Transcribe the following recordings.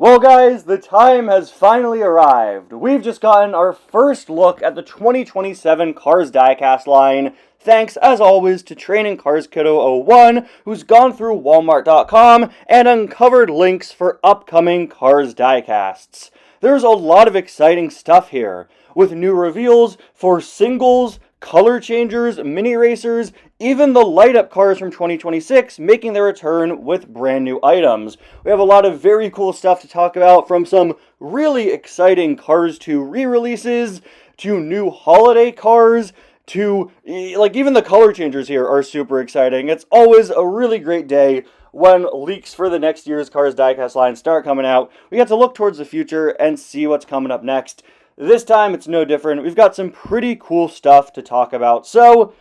Well, guys, the time has finally arrived. We've just gotten our first look at the 2027 Cars Diecast line, thanks, as always, to Training Cars Kiddo 01, who's gone through Walmart.com and uncovered links for upcoming Cars Diecasts. There's a lot of exciting stuff here, with new reveals for singles, color changers, mini racers, even the light-up cars from 2026 making their return with brand new items. We have a lot of very cool stuff to talk about, from some really exciting Cars 2 re-releases, to new holiday cars, to, even the color changers here are super exciting. It's always a really great day when leaks for the next year's Cars Diecast line start coming out. We get to look towards the future and see what's coming up next. This time, it's no different. We've got some pretty cool stuff to talk about, so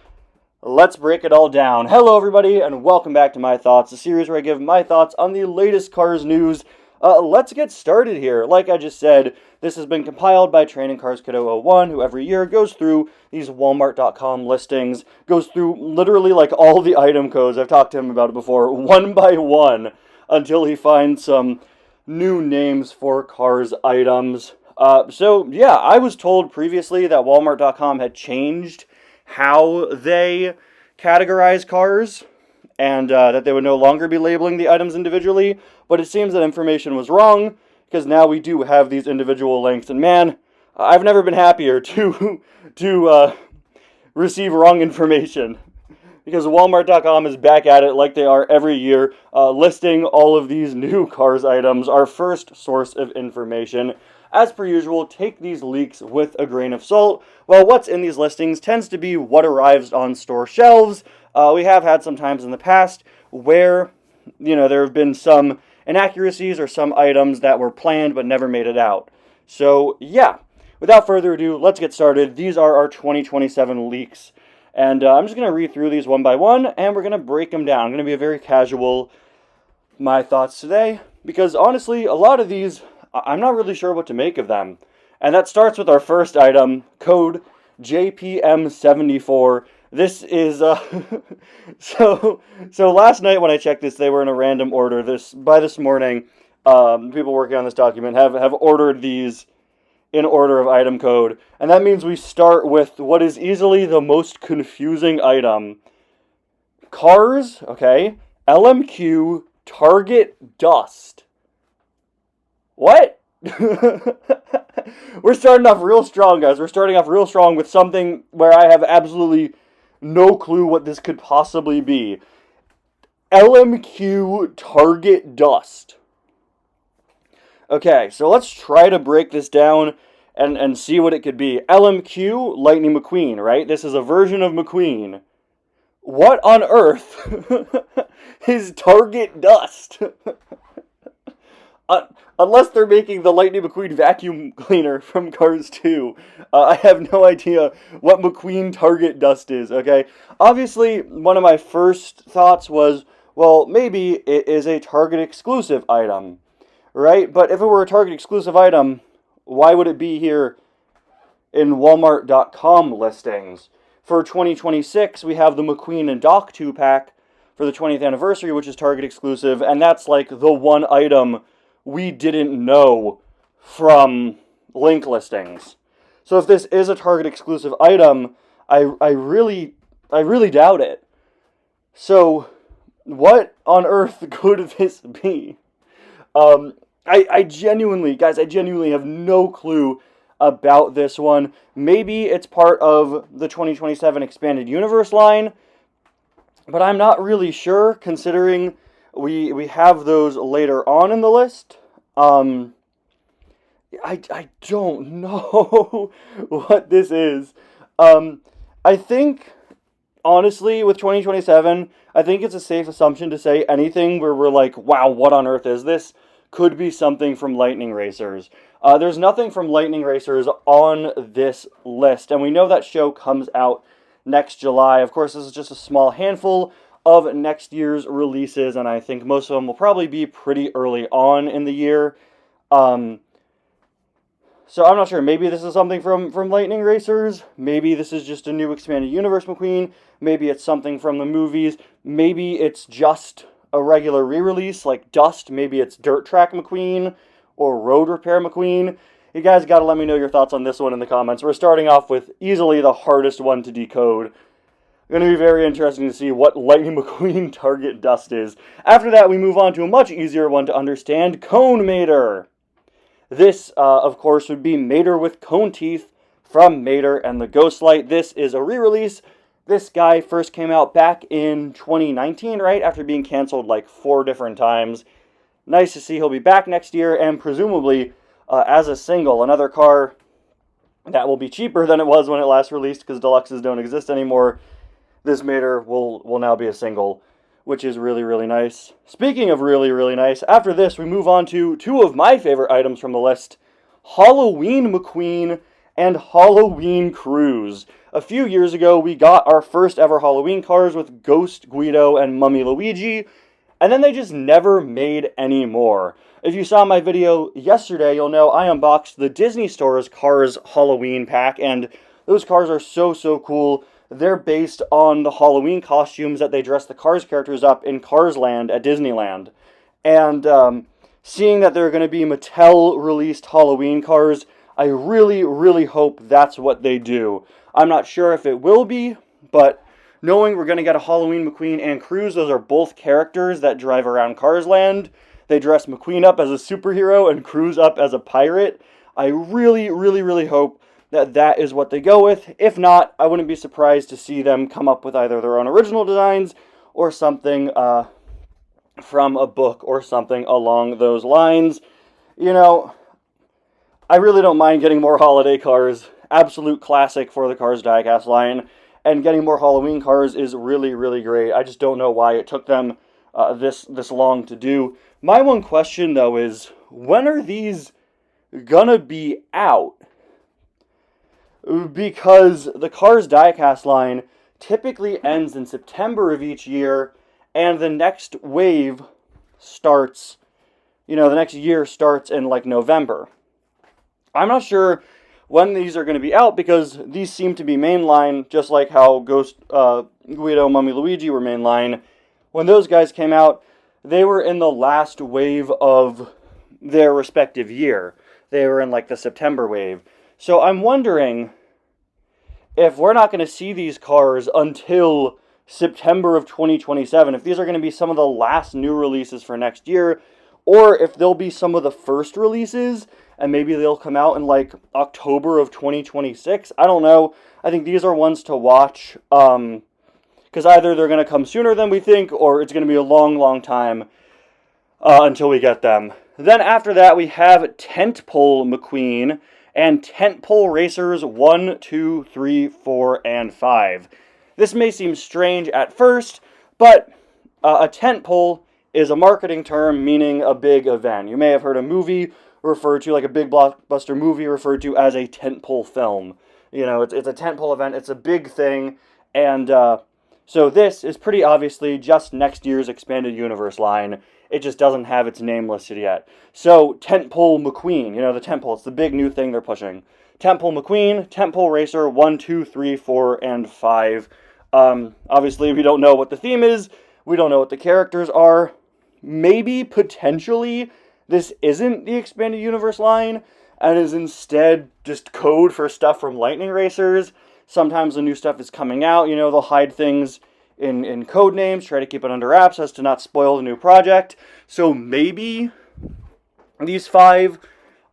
let's break it all down. Hello, everybody, and welcome back to My Thoughts, a series where I give my thoughts on the latest Cars news. Let's get started here. Like I just said, this has been compiled by Training Cars Kiddo 01, who every year goes through these Walmart.com listings, goes through literally like all the item codes. I've talked to him about it before, one by one, until he finds some new names for Cars items. So yeah, I was told previously that Walmart.com had changed how they categorize cars, and that they would no longer be labeling the items individually, but it seems that information was wrong, because now we do have these individual links, and man, I've never been happier to receive wrong information, because Walmart.com is back at it like they are every year, listing all of these new Cars items, our first source of information. As per usual, take these leaks with a grain of salt. Well, what's in these listings tends to be what arrives on store shelves. We have had some times in the past where, there have been some inaccuracies or some items that were planned but never made it out. So, yeah, without further ado, let's get started. These are our 2027 leaks. And I'm just going to read through these one by one, and we're going to break them down. I'm going to be a very casual My Thoughts today, because honestly, a lot of these, I'm not really sure what to make of them. And that starts with our first item, code JPM74. This is, so last night when I checked this, they were in a random order. By this morning, people working on this document have ordered these in order of item code. And that means we start with what is easily the most confusing item. Cars, okay, LMQ Target Dust. What? We're starting off real strong, guys. We're starting off real strong with something where I have absolutely no clue what this could possibly be. LMQ Target Dust. Okay, so let's try to break this down and see what it could be. LMQ, Lightning McQueen, right? This is a version of McQueen. What on earth is Target Dust? Unless they're making the Lightning McQueen vacuum cleaner from Cars 2. I have no idea what McQueen Target Dust is, okay? Obviously, one of my first thoughts was, well, maybe it is a Target exclusive item, right? But if it were a Target exclusive item, why would it be here in Walmart.com listings? For 2026, we have the McQueen and Doc 2-pack for the 20th anniversary, which is Target exclusive, and that's like the one item we didn't know from link listings. So if this is a Target exclusive item, I really doubt it. So what on earth could this be? I genuinely have no clue about this one. Maybe it's part of the 2027 Expanded Universe line, but I'm not really sure, considering we have those later on in the list. I don't know what this is. I think, honestly, with 2027, I think it's a safe assumption to say anything where we're like, wow, what on earth is this? Could be something from Lightning Racers. There's nothing from Lightning Racers on this list, and we know that show comes out next July. Of course, this is just a small handful of next year's releases, and I think most of them will probably be pretty early on in the year. So I'm not sure. Maybe this is something from Lightning Racers. Maybe this is just a new Expanded Universe McQueen. Maybe it's something from the movies. Maybe it's just a regular re-release like Dust. Maybe it's Dirt Track McQueen. or Road Repair McQueen? You guys got to let me know your thoughts on this one in the comments. We're starting off with easily the hardest one to decode. Going to be very interesting to see what Lightning McQueen target dust is. After that, we move on to a much easier one to understand, Cone Mater. This, of course, would be Mater with cone teeth from Mater and the Ghostlight. This is a re-release. This guy first came out back in 2019, right? After being canceled like 4 different times. Nice to see he'll be back next year, and presumably as a single. Another car that will be cheaper than it was when it last released because deluxes don't exist anymore. This Mater will now be a single, which is really, really nice. Speaking of really, really nice, after this we move on to 2 of my favorite items from the list, Halloween McQueen and Halloween Cruise. A few years ago, we got our first ever Halloween cars with Ghost Guido and Mummy Luigi, and then they just never made any more. If you saw my video yesterday, you'll know I unboxed the Disney Store's Cars Halloween pack, and those cars are so, so cool. They're based on the Halloween costumes that they dress the Cars characters up in Cars Land at Disneyland. And seeing that they're going to be Mattel-released Halloween cars, I really, really hope that's what they do. I'm not sure if it will be, but knowing we're going to get a Halloween McQueen and Cruise, those are both characters that drive around Cars Land. They dress McQueen up as a superhero and Cruise up as a pirate. I really, really, really hope that is what they go with. If not, I wouldn't be surprised to see them come up with either their own original designs or something from a book or something along those lines. You know, I really don't mind getting more holiday cars. Absolute classic for the Cars Diecast line. And getting more Halloween cars is really, really great. I just don't know why it took them this long to do. My one question, though, is when are these gonna be out? Because the Cars Diecast line typically ends in September of each year, and the next wave starts, the next year starts in like November. I'm not sure when these are going to be out because these seem to be mainline, just like how Ghost Guido, Mummy Luigi were mainline. When those guys came out, they were in the last wave of their respective year. They were in like the September wave. So I'm wondering if we're not going to see these cars until September of 2027, if these are going to be some of the last new releases for next year, or if they'll be some of the first releases, and maybe they'll come out in like October of 2026. I don't know. I think these are ones to watch, because either they're going to come sooner than we think, or it's going to be a long, long time until we get them. Then after that, we have Tentpole McQueen and Tentpole Racers 1, 2, 3, 4, and 5. This may seem strange at first, but a tentpole is a marketing term meaning a big event. You may have heard a movie referred to, like a big blockbuster movie referred to as a tentpole film. It's a tentpole event, it's a big thing, and so this is pretty obviously just next year's Expanded Universe line. It just doesn't have its name listed yet. So, Tentpole McQueen, the tentpole, it's the big new thing they're pushing. Tentpole McQueen, Tentpole Racer 1, 2, 3, 4, and 5. Obviously, we don't know what the theme is. We don't know what the characters are. Maybe, potentially, this isn't the Expanded Universe line, and is instead just code for stuff from Lightning Racers. Sometimes the new stuff is coming out, they'll hide things in code names, try to keep it under wraps as to not spoil the new project. So maybe these 5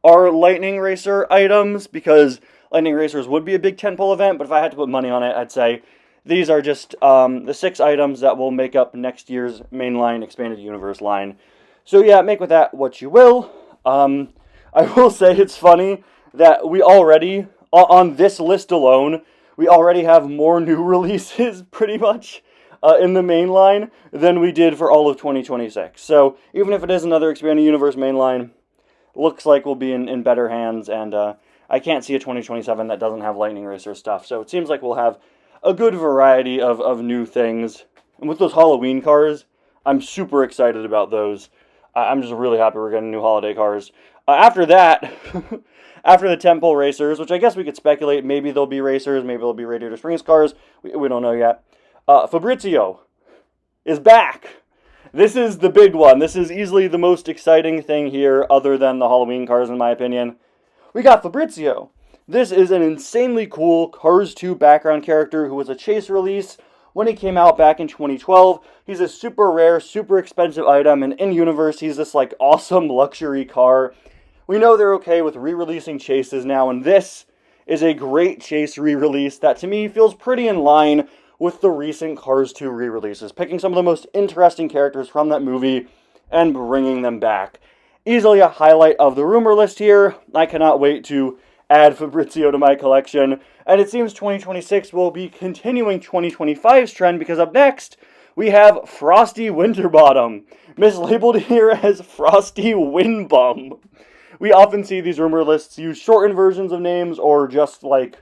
are Lightning Racer items, because Lightning Racers would be a big tentpole event, but if I had to put money on it, I'd say these are just the 6 items that will make up next year's mainline Expanded Universe line. So yeah, make with that what you will. I will say it's funny that we already, on this list alone, we already have more new releases, pretty much, in the main line than we did for all of 2026. So even if it is another Expanded Universe mainline, looks like we'll be in better hands, and I can't see a 2027 that doesn't have Lightning Racer stuff. So it seems like we'll have a good variety of new things. And with those Halloween cars, I'm super excited about those. I'm just really happy we're getting new holiday cars. After that, after the Tentpole Racers, which I guess we could speculate, maybe they'll be racers, maybe they'll be Radiator Springs cars, we don't know yet. Fabrizio is back. This is the big one. This is easily the most exciting thing here, other than the Halloween cars, in my opinion. We got Fabrizio. This is an insanely cool Cars 2 background character who was a chase release when he came out back in 2012. He's a super rare, super expensive item, and in-universe, he's this, like, awesome luxury car. We know they're okay with re-releasing chases now, and this is a great chase re-release that, to me, feels pretty in line with the recent Cars 2 re-releases, picking some of the most interesting characters from that movie and bringing them back. Easily a highlight of the rumor list here. I cannot wait to add Fabrizio to my collection, and it seems 2026 will be continuing 2025's trend, because up next, we have Frosty Winterbottom, mislabeled here as Frosty Windbum. We often see these rumor lists use shortened versions of names or just, like,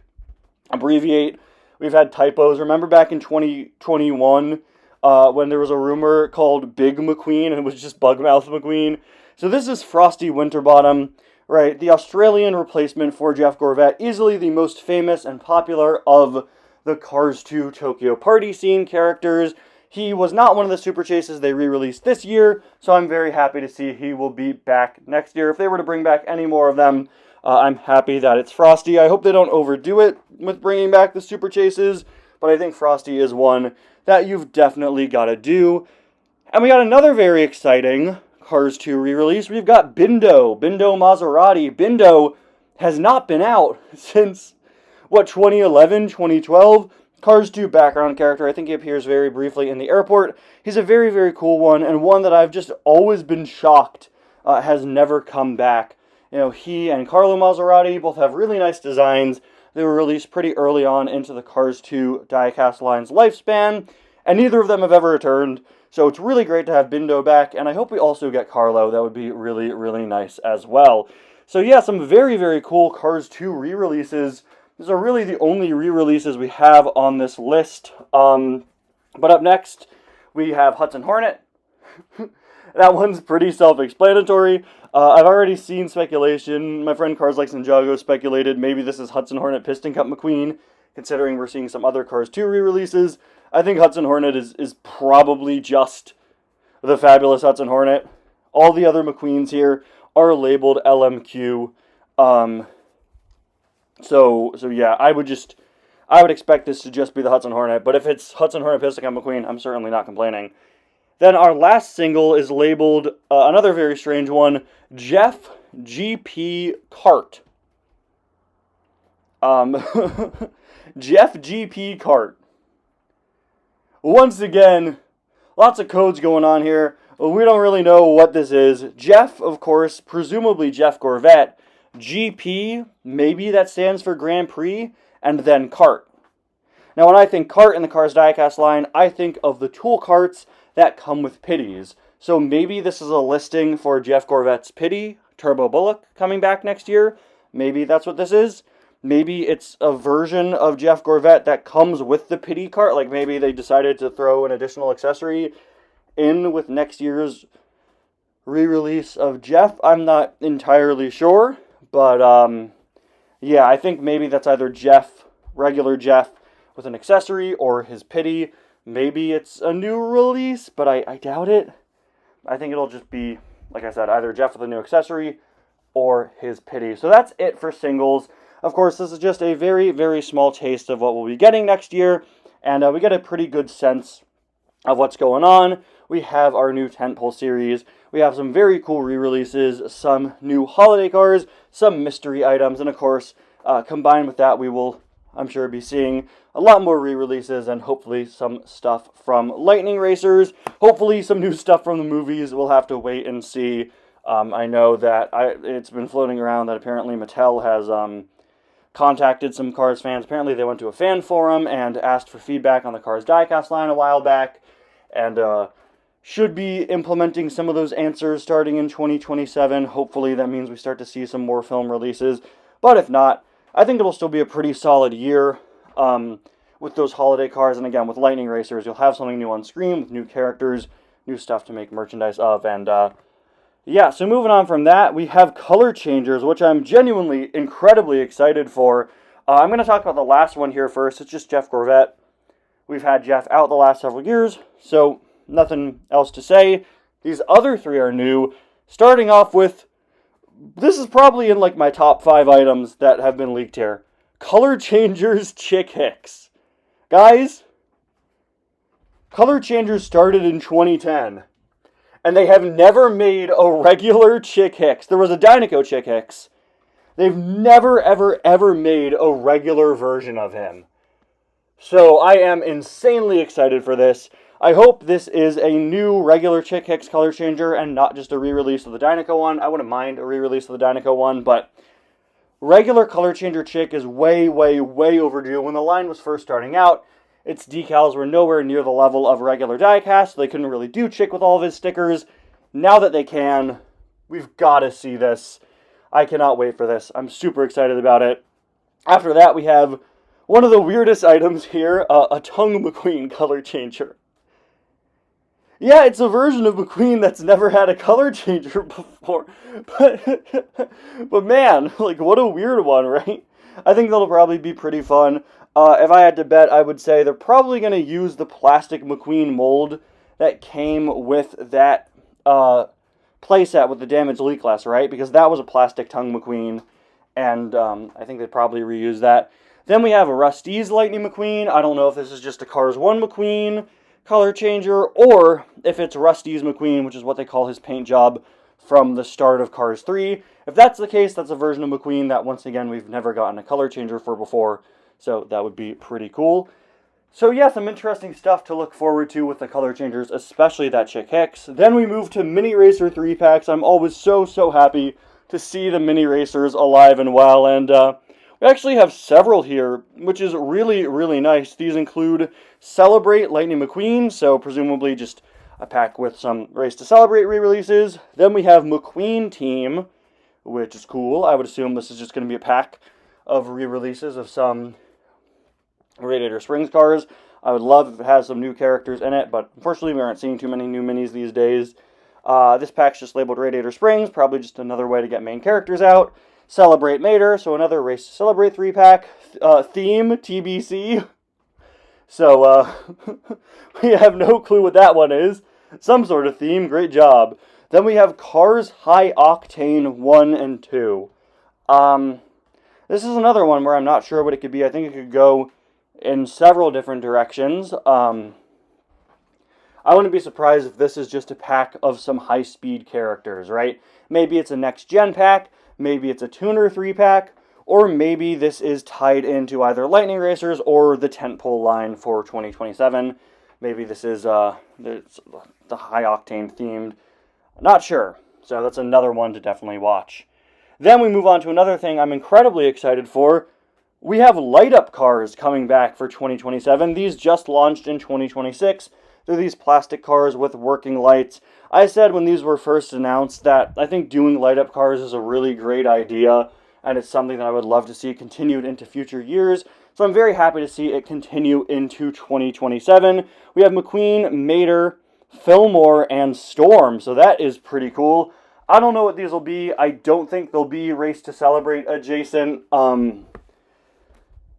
abbreviate. We've had typos. Remember back in 2021 when there was a rumor called Big McQueen and it was just Bugmouth McQueen? So this is Frosty Winterbottom, right? The Australian replacement for Jeff Gorvette, easily the most famous and popular of the Cars 2 Tokyo Party Scene characters. He was not one of the super chases they re-released this year, so I'm very happy to see he will be back next year. If they were to bring back any more of them, I'm happy that it's Frosty. I hope they don't overdo it with bringing back the super chases, but I think Frosty is one that you've definitely got to do. And we got another very exciting Cars 2 re-release. We've got Bindo Maserati. Bindo has not been out since, 2011, 2012? Cars 2 background character. I think he appears very briefly in the airport. He's a very, very cool one, and one that I've just always been shocked has never come back. You know, he and Carlo Maserati both have really nice designs. They were released pretty early on into the Cars 2 diecast line's lifespan, and neither of them have ever returned. So it's really great to have Bindo back, and I hope we also get Carlo. That would be really, really nice as well. So yeah, some very, very cool Cars 2 re-releases. These are really the only re-releases we have on this list. But up next, we have Hudson Hornet. That one's pretty self-explanatory. I've already seen speculation. My friend Cars Likes Ninjago speculated maybe this is Hudson Hornet Piston Cup McQueen, considering we're seeing some other Cars 2 re-releases. I think Hudson Hornet is probably just the fabulous Hudson Hornet. All the other McQueens here are labeled LMQ. So yeah, I would expect this to just be the Hudson Hornet, but if it's Hudson Hornet Piston Cup McQueen, I'm certainly not complaining. Then our last single is labeled, another very strange one, Jeff GP Kart. Jeff GP Kart. Once again, lots of codes going on here. We don't really know what this is. Jeff, of course, presumably Jeff Gorvette. GP, maybe that stands for Grand Prix, and then Kart. Now, when I think Kart in the Cars diecast line, I think of the tool carts that come with pitties. So maybe this is a listing for Jeff Gorvette's Pitty, Turbo Bullock, coming back next year. Maybe that's what this is. Maybe it's a version of Jeff Gorvette that comes with the Pitty cart. Like maybe they decided to throw an additional accessory in with next year's re-release of Jeff. I'm not entirely sure. But, yeah, I think maybe that's either Jeff, regular Jeff, with an accessory, or his Pitty. Maybe it's a new release, but I doubt it. I think it'll just be, like I said, either Jeff with a new accessory, or his Pitty. So that's it for singles. Of course, this is just a very, very small taste of what we'll be getting next year, and we get a pretty good sense of what's going on. We have our new tentpole series. We have some very cool re-releases, some new holiday cars, some mystery items, and of course, combined with that, we will, I'm sure, be seeing a lot more re-releases and hopefully some stuff from Lightning Racers. Hopefully some new stuff from the movies. We'll have to wait and see. I know that it's been floating around that apparently Mattel has contacted some Cars fans. Apparently they went to a fan forum and asked for feedback on the Cars diecast line a while back, and should be implementing some of those answers starting in 2027. Hopefully that means we start to see some more film releases. But if not, I think it'll still be a pretty solid year with those holiday cars. And again, with Lightning Racers, you'll have something new on screen with new characters, new stuff to make merchandise of. And yeah, so moving on from that, we have color changers, which I'm genuinely incredibly excited for. I'm going to talk about the last one here first. It's just Jeff Gorvette. We've had Jeff out the last several years, so nothing else to say. These other three are new, starting off with, this is probably in like my top 5 items that have been leaked here. Color Changers Chick Hicks. Guys, Color Changers started in 2010, and they have never made a regular Chick Hicks. There was a Dinoco Chick Hicks. They've never, ever, ever made a regular version of him. So I am insanely excited for this. I hope this is a new regular Chick Hicks color changer and not just a re-release of the Dinoco one. I wouldn't mind a re-release of the Dinoco one, but regular color changer Chick is way, way, way overdue. When the line was first starting out, its decals were nowhere near the level of regular Diecast, so they couldn't really do Chick with all of his stickers. Now that they can, we've got to see this. I cannot wait for this. I'm super excited about it. After that, we have one of the weirdest items here, a Tongue McQueen color changer. Yeah, it's a version of McQueen that's never had a color changer before. But man, like, what a weird one, right? I think that'll probably be pretty fun. If I had to bet, I would say they're probably going to use the plastic McQueen mold that came with that playset with the damaged leak glass, right? Because that was a plastic Tongue McQueen, and I think they'd probably reuse that. Then we have a Rusty's Lightning McQueen. I don't know if this is just a Cars 1 McQueen color changer, or if it's Rusty's McQueen, which is what they call his paint job from the start of Cars 3. If that's the case, that's a version of McQueen that, once again, we've never gotten a color changer for before, so that would be pretty cool. So yeah, some interesting stuff to look forward to with the color changers, especially that Chick Hicks. Then we move to Mini Racer 3-packs. I'm always so happy to see the Mini Racers alive and well, and we actually have several here, which is really, really nice. These include Celebrate Lightning McQueen, so presumably just a pack with some Race to Celebrate re-releases. Then we have McQueen Team, which is cool. I would assume this is just going to be a pack of re-releases of some Radiator Springs cars. I would love if it has some new characters in it, but unfortunately we aren't seeing too many new minis these days. This pack's just labeled Radiator Springs, probably just another way to get main characters out. Celebrate Mater, so another Race to Celebrate 3-pack. Theme, TBC. So, we have no clue what that one is. Some sort of theme, great job. Then we have Cars High Octane 1 and 2. This is another one where I'm not sure what it could be. I think it could go in several different directions. I wouldn't be surprised if this is just a pack of some high-speed characters, right? Maybe it's a next-gen pack, maybe it's a tuner 3-pack, or maybe this is tied into either Lightning Racers or the tentpole line for 2027. Maybe this is the high-octane themed. Not sure. So that's another one to definitely watch. Then we move on to another thing I'm incredibly excited for. We have light-up cars coming back for 2027. These just launched in 2026. They're these plastic cars with working lights. I said when these were first announced that I think doing light-up cars is a really great idea, and it's something that I would love to see continued into future years. So I'm very happy to see it continue into 2027. We have McQueen, Mater, Fillmore, and Storm, so that is pretty cool. I don't know what these will be. I don't think they'll be Race to Celebrate adjacent.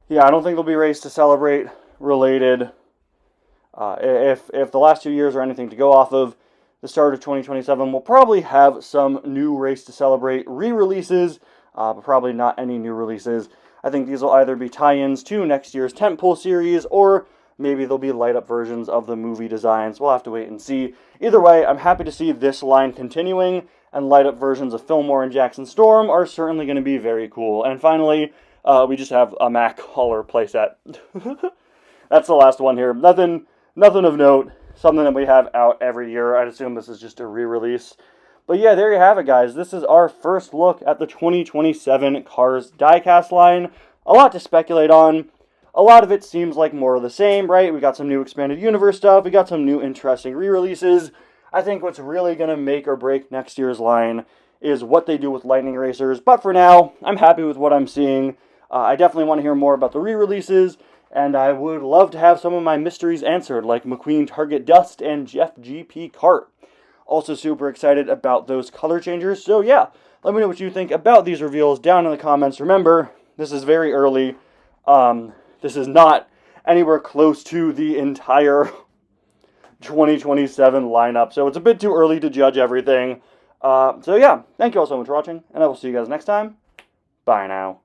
Yeah, I don't think they'll be Race to Celebrate related. If the last 2 years are anything to go off of, the start of 2027 will probably have some new Race to Celebrate re-releases, but probably not any new releases. I think these will either be tie-ins to next year's tentpole series, or maybe they'll be light-up versions of the movie designs. We'll have to wait and see. Either way, I'm happy to see this line continuing, and light-up versions of Fillmore and Jackson Storm are certainly going to be very cool. And finally, we just have a Mac Hauler playset. That's the last one here. Nothing of note. Something that we have out every year. I'd assume this is just a re-release. But yeah, there you have it, guys. This is our first look at the 2027 Cars Diecast line. A lot to speculate on. A lot of it seems like more of the same, right? We got some new Expanded Universe stuff. We got some new interesting re-releases. I think what's really going to make or break next year's line is what they do with Lightning Racers. But for now, I'm happy with what I'm seeing. I definitely want to hear more about the re-releases. And I would love to have some of my mysteries answered, like McQueen Target Dust and Jeff GP Cart. Also super excited about those color changers. So yeah, let me know what you think about these reveals down in the comments. Remember, this is very early. This is not anywhere close to the entire 2027 lineup, so it's a bit too early to judge everything. So yeah, thank you all so much for watching, and I will see you guys next time. Bye now.